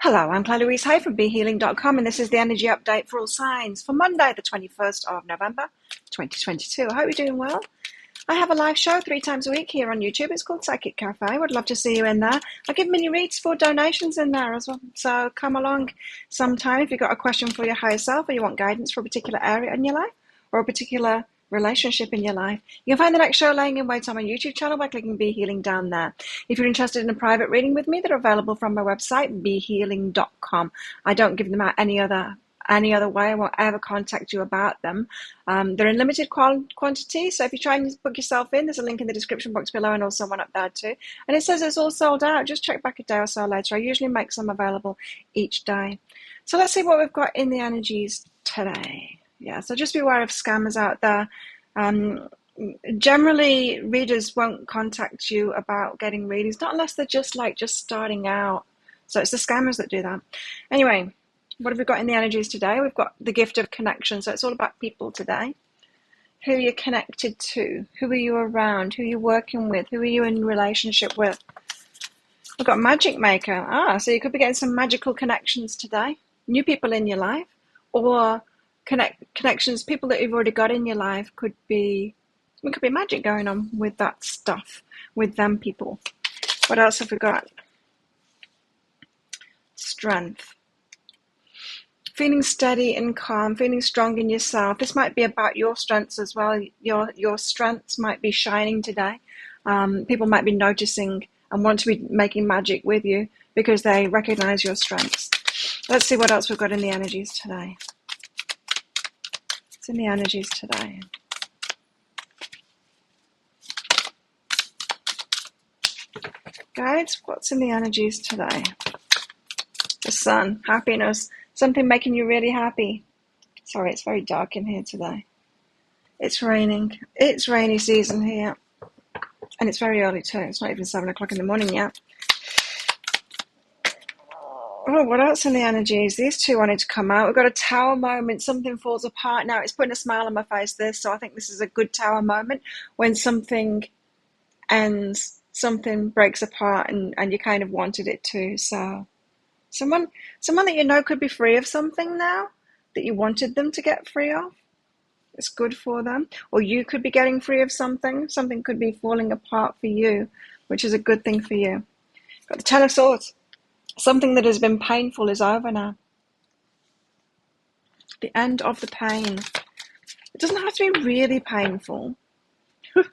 Hello, I'm Claire Louise Hay from BeHealing.com, and this is the energy update for all signs for Monday, the 21st of November, 2022. I hope you're doing well. I have a live show 3 times a week here on YouTube. It's called Psychic Cafe. Would love to see you in there. I give mini reads for donations in there as well. So come along sometime if you've got a question for your higher self or you want guidance for a particular area in your life or a particular relationship in your life. You can find the next show laying in wait on my YouTube channel by clicking Be Healing down there. If you're interested in a private reading with me, they're available from my website, BeHealing.com. I don't give them out any other way. I won't ever contact you about them. They're in limited quantity, so if you try and book yourself in, there's a link in the description box below and also one up there too. And it says it's all sold out. Just check back a day or so later. I usually make some available each day. So let's see what we've got in the energies today. Yeah, so just be aware of scammers out there. Generally, readers won't contact you about getting readings, not unless they're just starting out. So it's the scammers that do that. Anyway, what have we got in the energies today? We've got the gift of connection. So it's all about people today. Who you're connected to, who are you around, who you're working with, who are you in relationship with. We've got magic maker. So you could be getting some magical connections today. New people in your life, or connections, people that you've already got in your life. Could be magic going on with that stuff, with them people. What else have we got? Strength. Feeling steady and calm, feeling strong in yourself. This might be about your strengths as well. Your strengths might be shining today. People might be noticing and want to be making magic with you because they recognize your strengths. Let's see what else we've got in the energies today. What's in the energies today? Guides, what's in the energies today? The sun, happiness, something making you really happy. Sorry, it's very dark in here today. It's raining. It's rainy season here. And it's very early too. It's not even 7 o'clock in the morning yet. Oh, what else in the energies? These two wanted to come out. We've got a tower moment. Something falls apart now. It's putting a smile on my face, this. So I think this is a good tower moment when something ends, something breaks apart and you kind of wanted it to. So someone that you know could be free of something now that you wanted them to get free of. It's good for them. Or you could be getting free of something. Something could be falling apart for you, which is a good thing for you. Got the Ten of Swords. Something that has been painful is over now. The end of the pain. It doesn't have to be really painful, but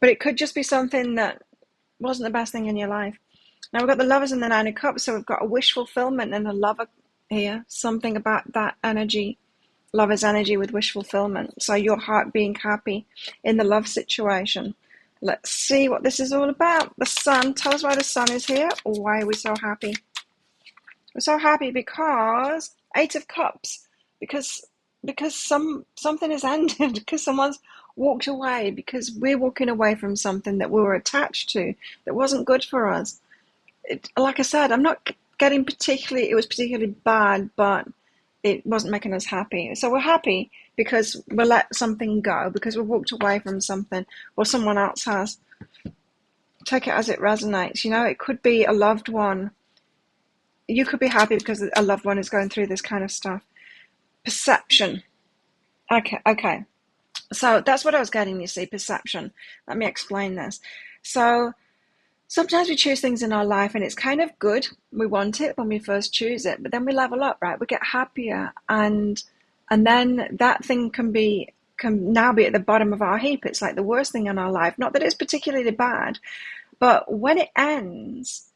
it could just be something that wasn't the best thing in your life. Now we've got the Lovers and the Nine of Cups, so we've got a wish fulfillment and a lover here. Something about that energy, lover's energy with wish fulfillment. So your heart being happy in the love situation. Let's see what this is all about. The Sun. Tell us why the Sun is here. Why are we so happy? We're so happy because 8 of Cups. Because something has ended. Because someone's walked away. Because we're walking away from something that we were attached to that wasn't good for us. Like I said, I'm not getting it was particularly bad, but it wasn't making us happy. So we're happy because we let something go, because we walked away from something, or someone else has. Take it as it resonates. It could be a loved one. You could be happy because a loved one is going through this kind of stuff. Perception. Okay. So that's what I was getting, you see, perception. Let me explain this. So sometimes we choose things in our life and it's kind of good. We want it when we first choose it, but then we level up, right? We get happier and then that thing can now be at the bottom of our heap. It's like the worst thing in our life. Not that it's particularly bad, but when it ends,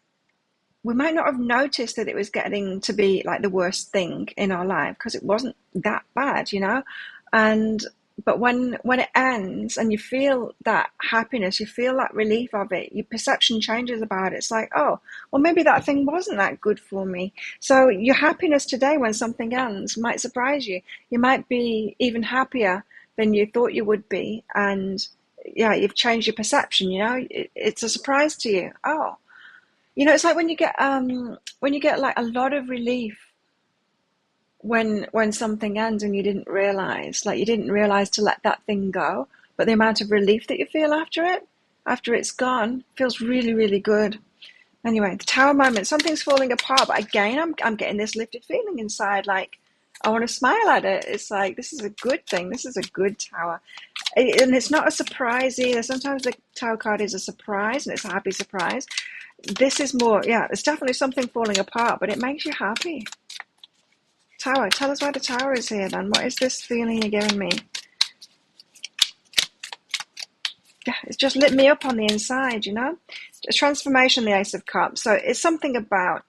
we might not have noticed that it was getting to be like the worst thing in our life because it wasn't that bad, But when it ends and you feel that happiness, you feel that relief of it, your perception changes about it. It's like, oh, well, maybe that thing wasn't that good for me. So your happiness today when something ends might surprise you. You might be even happier than you thought you would be. And yeah, you've changed your perception, it's a surprise to you. Oh, it's like when you get like a lot of relief when something ends and you didn't realize to let that thing go, but the amount of relief that you feel after it's gone feels really, really good. Anyway, the Tower moment, something's falling apart, but again, I'm getting this lifted feeling inside, like I want to smile at it. It's like, this is a good thing. This is a good Tower. And it's not a surprise either. Sometimes the Tower card is a surprise, and it's a happy surprise. This is more, yeah, it's definitely something falling apart, but it makes you happy. Tower, tell us why the Tower is here then. What is this feeling you're giving me? Yeah, it's just lit me up on the inside, you know? A transformation, the Ace of Cups. So it's something about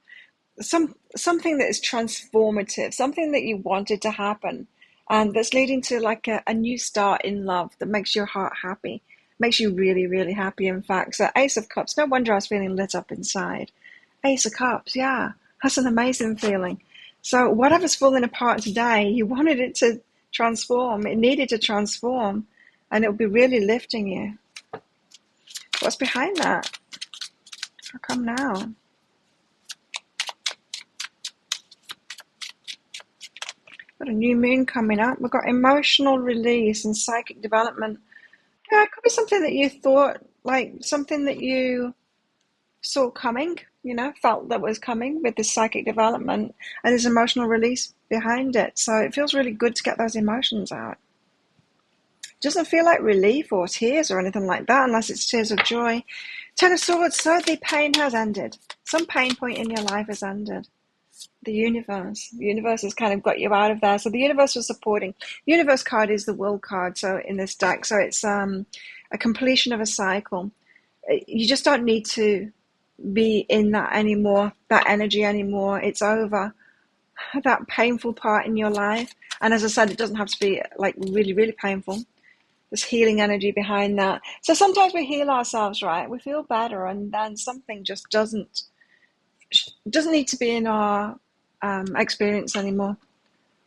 something that is transformative, something that you wanted to happen, and that's leading to like a new start in love that makes your heart happy, makes you really, really happy, in fact. So Ace of Cups, no wonder I was feeling lit up inside. Ace of Cups, yeah, that's an amazing feeling. So whatever's falling apart today, you wanted it to transform. It needed to transform, and it will be really lifting you. What's behind that? How come now? Got a new moon coming up. We've got emotional release and psychic development. Yeah, it could be something that you thought, like something that you saw coming, you know, felt that was coming with this psychic development, and there's emotional release behind it. So it feels really good to get those emotions out. It doesn't feel like relief or tears or anything like that, unless it's tears of joy. Ten of Swords, so the pain has ended. Some pain point in your life has ended. The universe has kind of got you out of there. So the universe was supporting. The universe card is the world card, so in this deck. So it's a completion of a cycle. You just don't need to be in that anymore, that energy anymore. It's over. That painful part in your life. And as I said, it doesn't have to be like really, really painful. There's healing energy behind that. So sometimes we heal ourselves, right? We feel better, and then something just doesn't need to be in our experience anymore.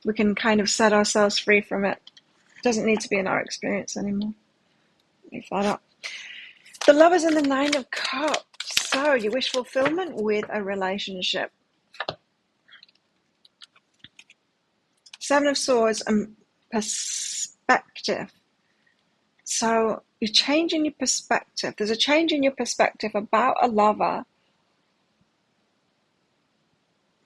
We can kind of set ourselves free from it. It doesn't need to be in our experience anymore. Leave that up. The Lovers and the Nine of Cups. So you wish fulfillment with a relationship. Seven of Swords and perspective. So you're changing your perspective. There's a change in your perspective about a lover.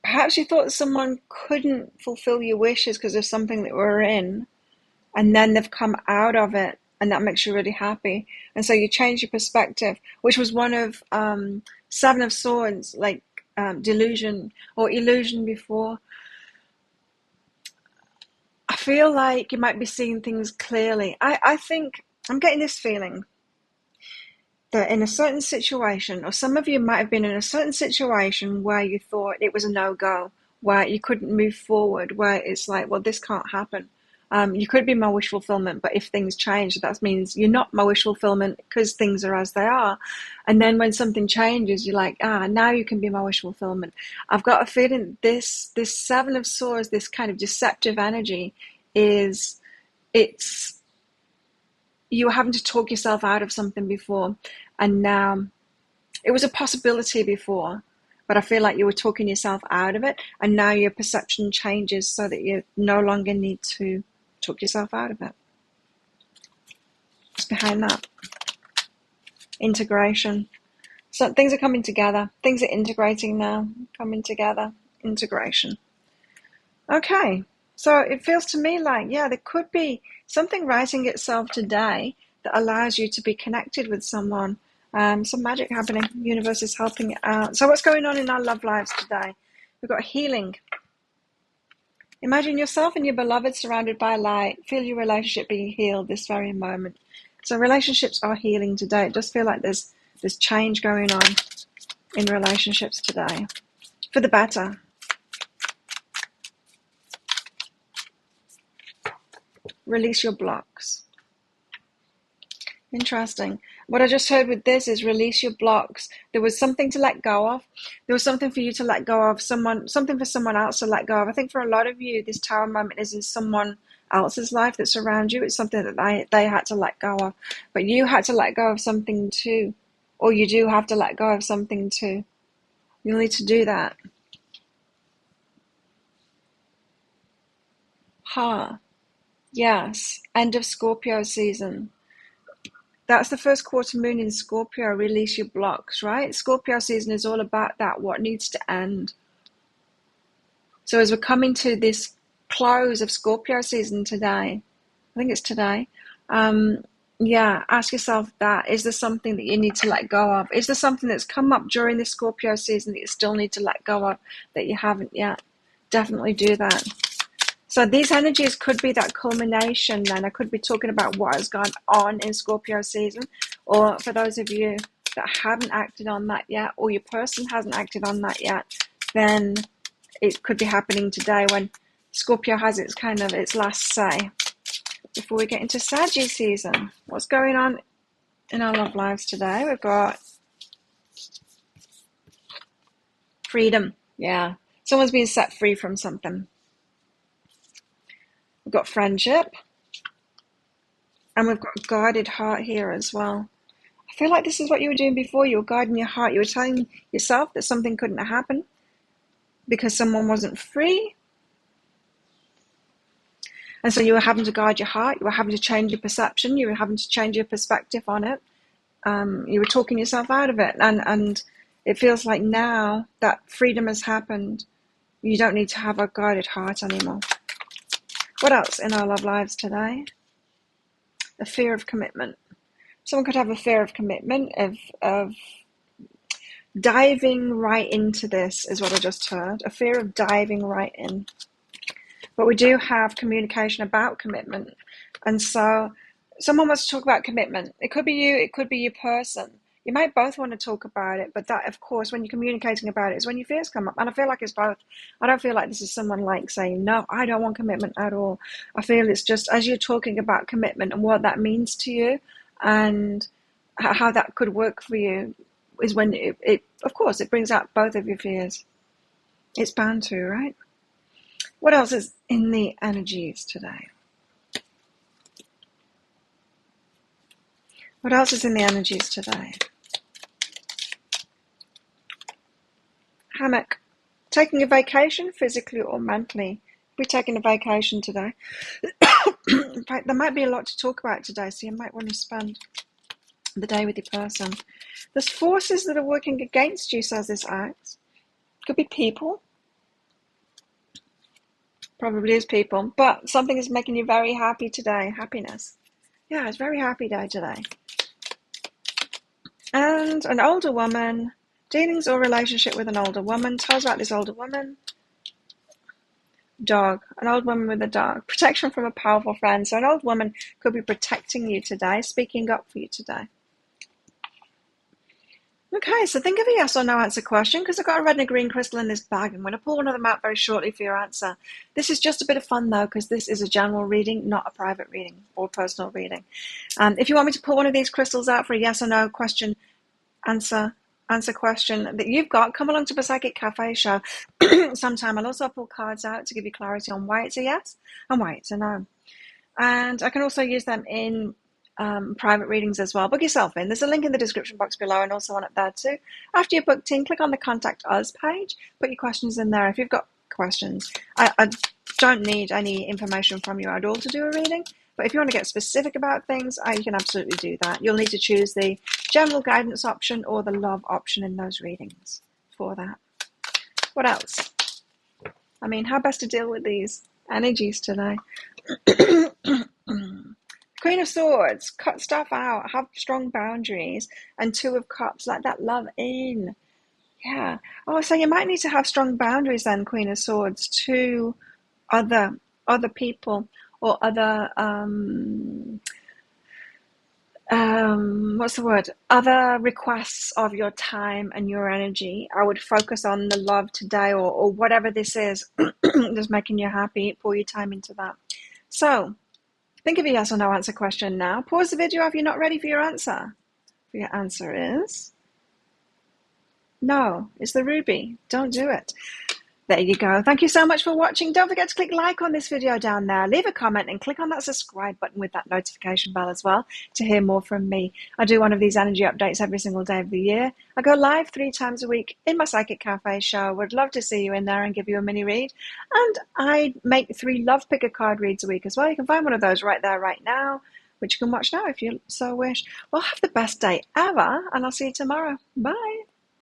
Perhaps you thought someone couldn't fulfill your wishes because of something that we're in, and then they've come out of it, and that makes you really happy. And so you change your perspective, which was one of Seven of Swords, like delusion or illusion before. I feel like you might be seeing things clearly. I think I'm getting this feeling that in a certain situation, or some of you might have been in a certain situation where you thought it was a no-go, where you couldn't move forward, where it's like, well, this can't happen. You could be my wish fulfillment, but if things change, that means you're not my wish fulfillment because things are as they are. And then when something changes, you're like, now you can be my wish fulfillment. I've got a feeling this Seven of Swords, this kind of deceptive energy it's you were having to talk yourself out of something before, and now it was a possibility before, but I feel like you were talking yourself out of it, and now your perception changes so that you no longer need to talk yourself out of it. What's behind that? Integration. So things are coming together. Things are integrating now. Coming together. Integration. Okay. So it feels to me like, yeah, there could be something rising itself today that allows you to be connected with someone. Some magic happening. The universe is helping it out. So what's going on in our love lives today? We've got healing. Imagine yourself and your beloved surrounded by light. Feel your relationship being healed this very moment. So relationships are healing today. It does feel like there's change going on in relationships today. For the better. Release your blocks. Interesting. What I just heard with this is release your blocks. There was something to let go of. There was something for you to let go of. Something for someone else to let go of. I think for a lot of you, this Tower moment is in someone else's life that's around you. It's something that they had to let go of. But you had to let go of something too. Or you do have to let go of something too. You'll need to do that. Yes. End of Scorpio season. That's the first quarter moon in Scorpio. Release your blocks, right? Scorpio season is all about that, what needs to end. So as we're coming to this close of Scorpio season today, I think it's today, yeah, ask yourself that. Is there something that you need to let go of? Is there something that's come up during the Scorpio season that you still need to let go of that you haven't yet? Definitely do that. So these energies could be that culmination then. I could be talking about what has gone on in Scorpio season, or for those of you that haven't acted on that yet, or your person hasn't acted on that yet, then it could be happening today when Scorpio has its kind of its last say. Before we get into Saggy season, what's going on in our love lives today? We've got freedom. Yeah, someone's been set free from something. We've got friendship, and we've got guarded heart here as well. I feel like this is what you were doing before. You were guarding your heart. You were telling yourself that something couldn't happen because someone wasn't free. And so you were having to guard your heart. You were having to change your perception. You were having to change your perspective on it. You were talking yourself out of it. And it feels like now that freedom has happened, you don't need to have a guarded heart anymore. What else in our love lives today? A fear of commitment. Someone could have a fear of commitment, of diving right into this, is what I just heard. A fear of diving right in. But we do have communication about commitment. And so someone wants to talk about commitment. It could be you, it could be your person. You might both want to talk about it, but that, of course, when you're communicating about it is when your fears come up. And I feel like it's both. I don't feel like this is someone like saying, no, I don't want commitment at all. I feel it's just as you're talking about commitment and what that means to you and how that could work for you is when it of course, it brings out both of your fears. It's bound to, right? What else is in the energies today? What else is in the energies today? Hammock. Taking a vacation, physically or mentally. We're taking a vacation today. In fact, there might be a lot to talk about today, so you might want to spend the day with your person. There's forces that are working against you, says this axe. Could be people. Probably is people. But something is making you very happy today. Happiness. Yeah, it's a very happy day today. And an older woman. Dealings or relationship with an older woman. Tell us about this older woman. Dog. An old woman with a dog. Protection from a powerful friend. So an old woman could be protecting you today, speaking up for you today. Okay, so think of a yes or no answer question because I've got a red and a green crystal in this bag. I'm going to pull one of them out very shortly for your answer. This is just a bit of fun though because this is a general reading, not a private reading or personal reading. If you want me to pull one of these crystals out for a yes or no question, answer question that you've got, come along to the Psychic Cafe show sometime. I'll also pull cards out to give you clarity on why it's a yes and why it's a no. And I can also use them in private readings as well. Book yourself in. There's a link in the description box below and also on it there too. After you're booked in, click on the Contact Us page. Put your questions in there if you've got questions. I don't need any information from you at all to do a reading. But if you want to get specific about things, you can absolutely do that. You'll need to choose the general guidance option or the love option in those readings for that. What else? I mean, how best to deal with these energies today? Queen of Swords, cut stuff out, have strong boundaries, and Two of Cups, let that love in. Yeah. Oh, so you might need to have strong boundaries then, Queen of Swords, to other people or other what's the word? Other requests of your time and your energy. I would focus on the love today or whatever this is that's making you happy. Pour your time into that. So think of a yes or no answer question now. Pause the video if you're not ready for your answer. Your answer is no. It's the ruby. Don't do it. There you go. Thank you so much for watching. Don't forget to click like on this video down there. Leave a comment and click on that subscribe button with that notification bell as well to hear more from me. I do one of these energy updates every single day of the year. I go live 3 times a week in my Psychic Cafe show. Would love to see you in there and give you a mini read. And I make 3 love picker card reads a week as well. You can find one of those right there right now which you can watch now if you so wish. Well, have the best day ever, and I'll see you tomorrow. Bye.